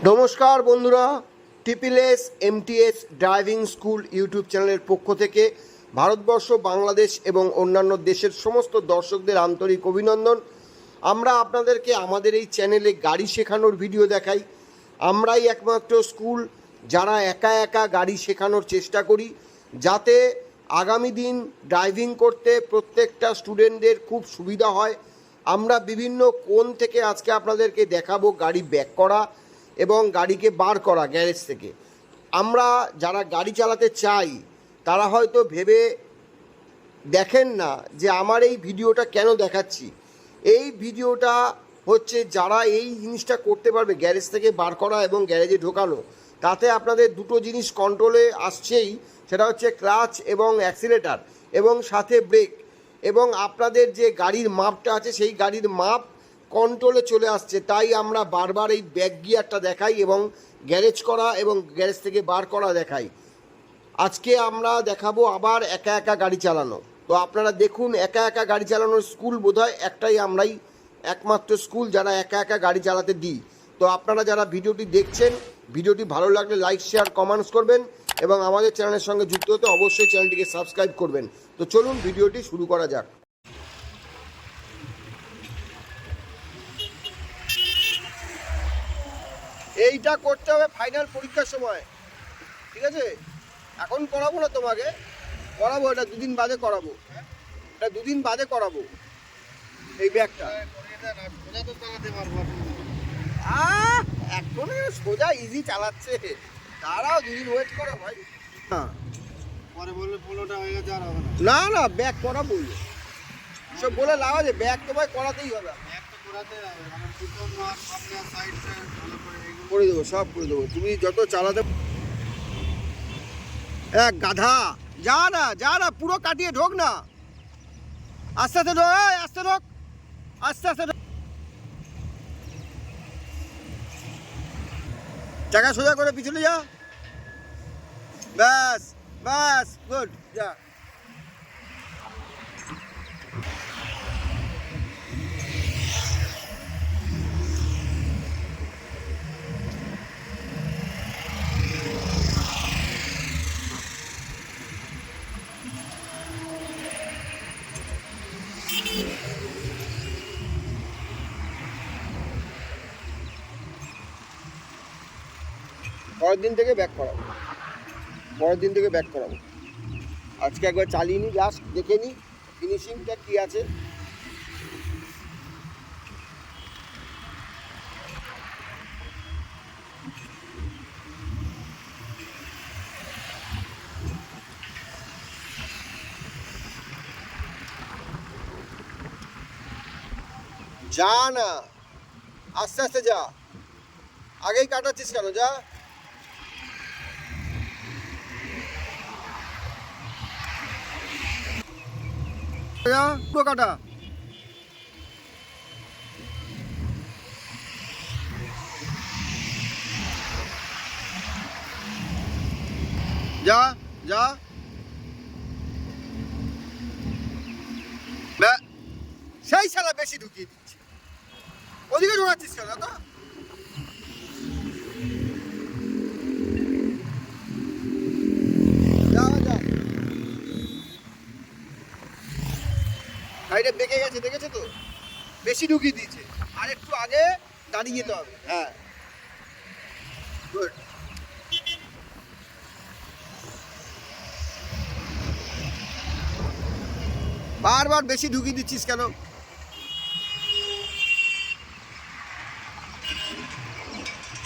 নমস্কার বন্ধুরা, TPS MTS driving school YouTube চ্যানেলের পক্ষ থেকে ভারতবর্ষ, বাংলাদেশ এবং অন্যান্য দেশের সমস্ত দর্শকদের আন্তরিক অভিনন্দন। আমরা আপনাদেরকে আমাদের এই চ্যানেলে গাড়ি শেখানোর ভিডিও দেখাই। আমরাই একমাত্র স্কুল যারা একা একা গাড়ি শেখানোর চেষ্টা করি, যাতে আগামী দিন ড্রাইভিং করতে প্রত্যেকটা স্টুডেন্টদের খুব সুবিধা হয়। আমরা বিভিন্ন কোণ থেকে আজকে আপনাদেরকে দেখাবো গাড়ি ব্যাক করা এবং গাড়িকে বার করা গ্যারেজ থেকে। আমরা যারা গাড়ি চালাতে চাই তারা হয়তো ভেবে দেখেন না যে আমার এই ভিডিওটা কেন দেখাচ্ছি। এই ভিডিওটা হচ্ছে যারা এই জিনিসটা করতে পারবে, গ্যারেজ থেকে বার করা এবং গ্যারেজে ঢোকানো, তাতে আপনাদের দুটো জিনিস কন্ট্রোলে আসছেই, সেটা হচ্ছে ক্লাচ এবং অ্যাক্সিলেটার এবং সাথে ব্রেক, এবং আপনাদের যে গাড়ির মাপটা আছে সেই গাড়ির মাপ কন্ট্রোলে চলে আসছে। তাই আমরা বারবার এই ব্যাক গিয়ারটা দেখাই এবং গ্যারেজ করা এবং গ্যারেজ থেকে বার করা দেখাই। আজকে আমরা দেখাবো আবার একা একা গাড়ি চালানো। তো আপনারা দেখুন, একা একা গাড়ি চালানোর স্কুল বোধহয় একটাই, আমরাই একমাত্র স্কুল যারা একা একা গাড়ি চালাতে দিই। তো আপনারা যারা ভিডিওটি দেখছেন, ভিডিওটি ভালো লাগলে লাইক, শেয়ার, কমেন্টস করবেন এবং আমাদের চ্যানেলের সঙ্গে যুক্ত হতে অবশ্যই চ্যানেলটিকে সাবস্ক্রাইব করবেন। তো চলুন ভিডিওটি শুরু করা যাক। এইটা করতে হবে ফাইনাল পরীক্ষার সময়, ঠিক আছে? এখন করাবো না তোমাকে, করাবো, এটা দুদিন বাদে করাবো, এটা দুদিন বাদে করাবো এই ব্যাগটা। এখন সোজা ইজি চালাচ্ছে, তারাও দুদিন ওয়েট করো ভাই। হ্যাঁ, পরে বললে পোলোটা হয়ে গেছে আর হবে না না ব্যাগ করাবো, সব বলে লাভ আছে, ব্যাগ তোমায় করাতেই হবে। করে দেবো, সব করে দেবো, তুমি যত চালাতে। এক গাধা, যা না পুরো কাটিয়ে ঢোক না, আস্তে আস্তে ঢোক, আস্তে ঢোক, আস্তে আস্তে ঢোক। চাকা সোজা করে পিছনে যা, ব্যাস ব্যাস, গুড, যা। পরের দিন থেকে ব্যাক করাবো, পরের দিন থেকে ব্যাক করাবো। আজকে একবার চালিয়ে নিই, জাস্ট দেখে নিই ফিনিশিংটা কী আছে। যা না, আস্তে আস্তে যা, আগেই কাটাচ্ছিস কেন, যা। পুরো কাটা, যা যা, সেই শালা বেশি ঢুকিয়ে দিচ্ছে, ওদিকে ঢোকাচ্ছিস কেন তো। গাড়িটা বেঁকে গেছে, দেখেছো তো, বেশি ঢুকিয়ে দিয়েছে, আর একটু আগে দাঁড়িয়ে যেতে হবে। হ্যাঁ, গুড। বারবার বেশি ঢুকিয়ে দিচ্ছিস কেন?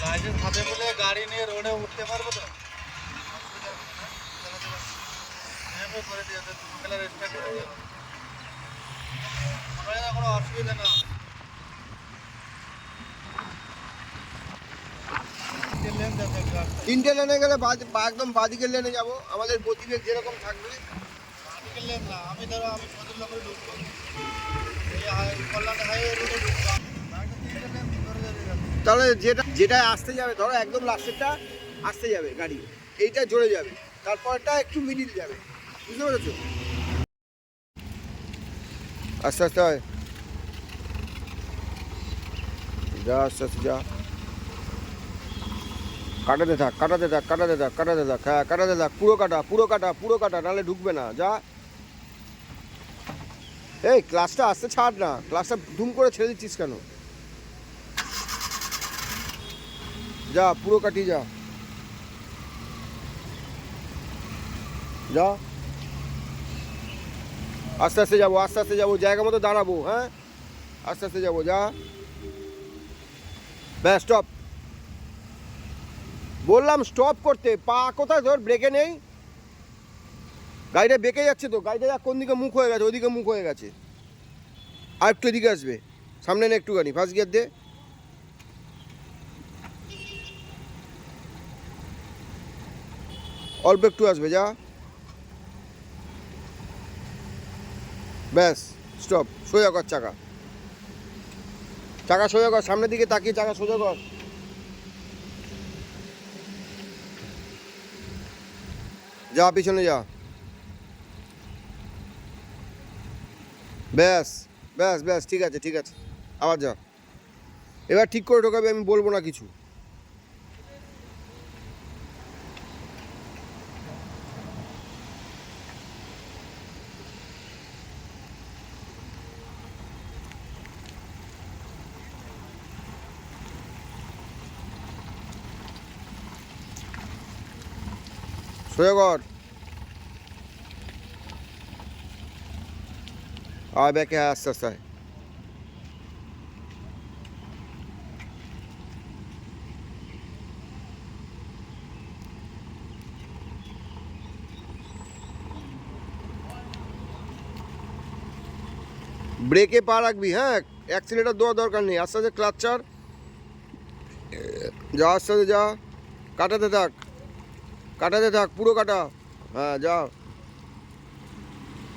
লাইসেন্স হাতে বলে গাড়ি নিয়ে রোডে উঠতে পারবো তো? করে দিয়ে কোনো অসুবিধা না। তিনটে লেনে গেলে একদম বাদিকের লেনে যাবো, আমাদের গতিবেগ যেরকম থাকবে। বাদিকের লেন না, আমি ধরো আমি ফজলনগর করে ঢুকবো, কল্যাণ হাইওয়ে রোডে ঢুকবো, তাহলে যেটা আসতে যাবে, ধরো একদম লাস্টেরটা আসতে যাবে গাড়ি, এইটা জোরে যাবে, তারপরটা একটু মিডিল যাবে, বুঝতে পেরেছো? আস্তে আস্তে হয়, যা আস্তে আস্তে যা। কাটাতে থাক, কাটাতে থাক, কাটাতে থাক, কাটাতে থাক, হ্যাঁ কাটাতে থাক, পুরো কাটা, নাহলে ঢুকবে না, যা। এই ক্লাসটা আসতে ছাড় না, ক্লাসটা ধুম করে ছেড়ে দিচ্ছিস কেন? যা পুরো কাটিয়ে যা, যা। আস্তে আস্তে যাবো, আস্তে আস্তে যাবো, জায়গা মতো দাঁড়াবো, হ্যাঁ আস্তে আস্তে যাবো, যা। ব্যাস স্টপ, বললাম স্টপ করতে। পা কোথায় তোর? ব্রেকে নেই? গাড়িটা বেঁকে যাচ্ছে তো, গাড়িটা কোন দিকে মুখ হয়ে গেছে? ওইদিকে মুখ হয়ে গেছে। আর একটু এদিকে আসবে, সামনে না একটুখানি, ফার্স্ট গিয়ার দে। অল্প একটু আসবে, যা। ব্যাস স্টপ, সোজা কর চাকা, চাকা সোজা কর, সামনের দিকে তাকিয়ে চাকা সোজা কর। যা পিছনে যা। ব্যাস ব্যাস ব্যাস, ঠিক আছে ঠিক আছে, আবার যা। এবার ঠিক করে ঢোকাবে, আমি বলবো না কিছু। সোজা কর, আয় ব্যাকে, আস্তে আস্তে আয়। ব্রেকে পা রাখবি, হ্যাঁ অ্যাক্সিলেটার দেওয়ার দরকার নেই, আস্তে আস্তে ক্লাচ ছাড়, যা আস্তে আস্তে যা। কাটাতে থাক, কাটাতে থাক, পুরো কাটা, হ্যাঁ যা।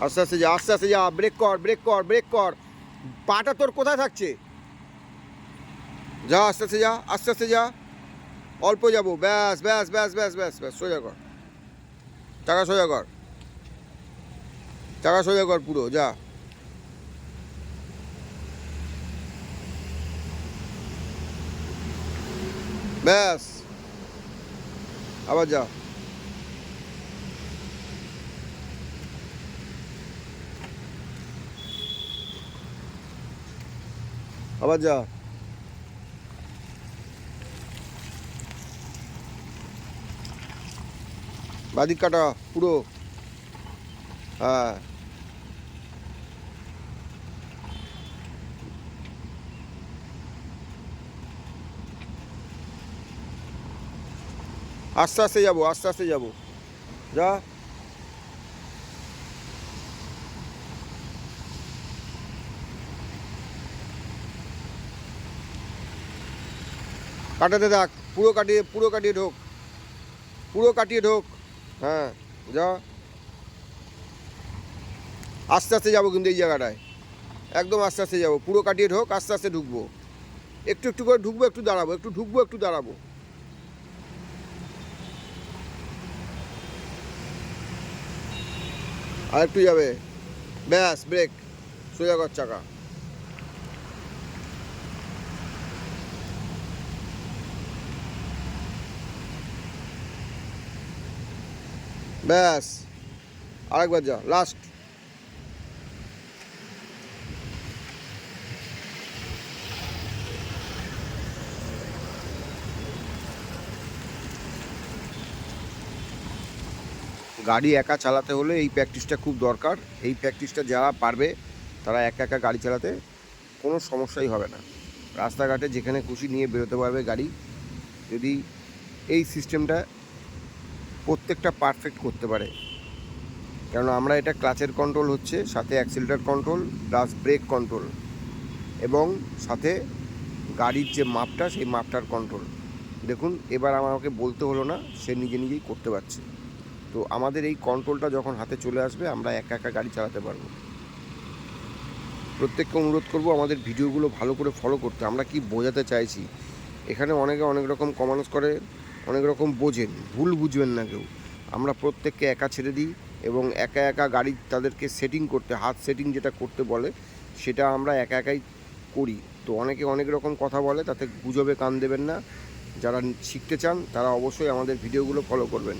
আস্তে আস্তে যা, আস্তে আস্তে যা, ব্রেক কর, ব্রেক কর, ব্রেক কর। পাটা তোর কোথায় থাকছে? যা আস্তে আস্তে যা, আস্তে আস্তে যা, অল্প যাবো, ব্যাস ব্যাস ব্যাস ব্যাস ব্যাস ব্যাস, সোজা কর চাকা, সোজা কর চাকা, সোজা কর পুরো, যা। ব্যাস আবার যা, আবার যা। বাদিক কাটা পুরো, হ্যাঁ আস্তে আস্তে যাবো, আস্তে আস্তে যাবো, যা। কাটাতে থাক, পুরো কাটিয়ে, পুরো কাটিয়ে ঢোক, পুরো কাটিয়ে ঢোক, হ্যাঁ যা। আস্তে আস্তে যাবো কিন্তু এই জায়গাটায়, একদম আস্তে আস্তে যাবো, পুরো কাটিয়ে ঢোক, আস্তে আস্তে ঢুকবো, একটু একটু করে ঢুকবো, একটু দাঁড়াবো, একটু ঢুকবো, একটু দাঁড়াবো। আর একটু যাবে, ব্যাস ব্রেক, সোজা কর চাকা, ব্যাস আরেকবার যা, লাস্ট। গাড়ি একা চালাতে হলে এই প্র্যাকটিসটা খুব দরকার। এই প্র্যাকটিসটা যারা পারবে তারা একা একা গাড়ি চালাতে কোনো সমস্যাই হবে না, রাস্তাঘাটে যেখানে খুশি নিয়ে বেরোতে পারবে গাড়ি, যদি এই সিস্টেমটা প্রত্যেকটা পারফেক্ট করতে পারে। কারণ আমরা এটা ক্লাচের কন্ট্রোল হচ্ছে, সাথে accelerator control plus brake control, এবং সাথে গাড়ির যে মাপটা সেই মাপটার কন্ট্রোল। দেখুন এবার আমাকে বলতে হলো না, সে নিজে নিজেই করতে পারছে। তো আমাদের এই কন্ট্রোলটা যখন হাতে চলে আসবে আমরা একা একা গাড়ি চালাতে পারবো। প্রত্যেককে অনুরোধ করব আমাদের ভিডিওগুলো ভালো করে ফলো করতে। আমরা কি বোঝাতে চাইছি, এখানে অনেকে অনেক রকম কমেন্টস করে, অনেক রকম বোঝেন, ভুল বুঝবেন না কেউ। আমরা প্রত্যেককে একা ছেড়ে দিই এবং একা একা গাড়ি তাদেরকে সেটিং করতে, হাত সেটিং যেটা করতে বলে সেটা আমরা একা একাই করি। তো অনেকে অনেক রকম কথা বলে, তাতে গুজবে কান দেবেন না। যারা শিখতে চান তারা অবশ্যই আমাদের ভিডিওগুলো ফলো করবেন।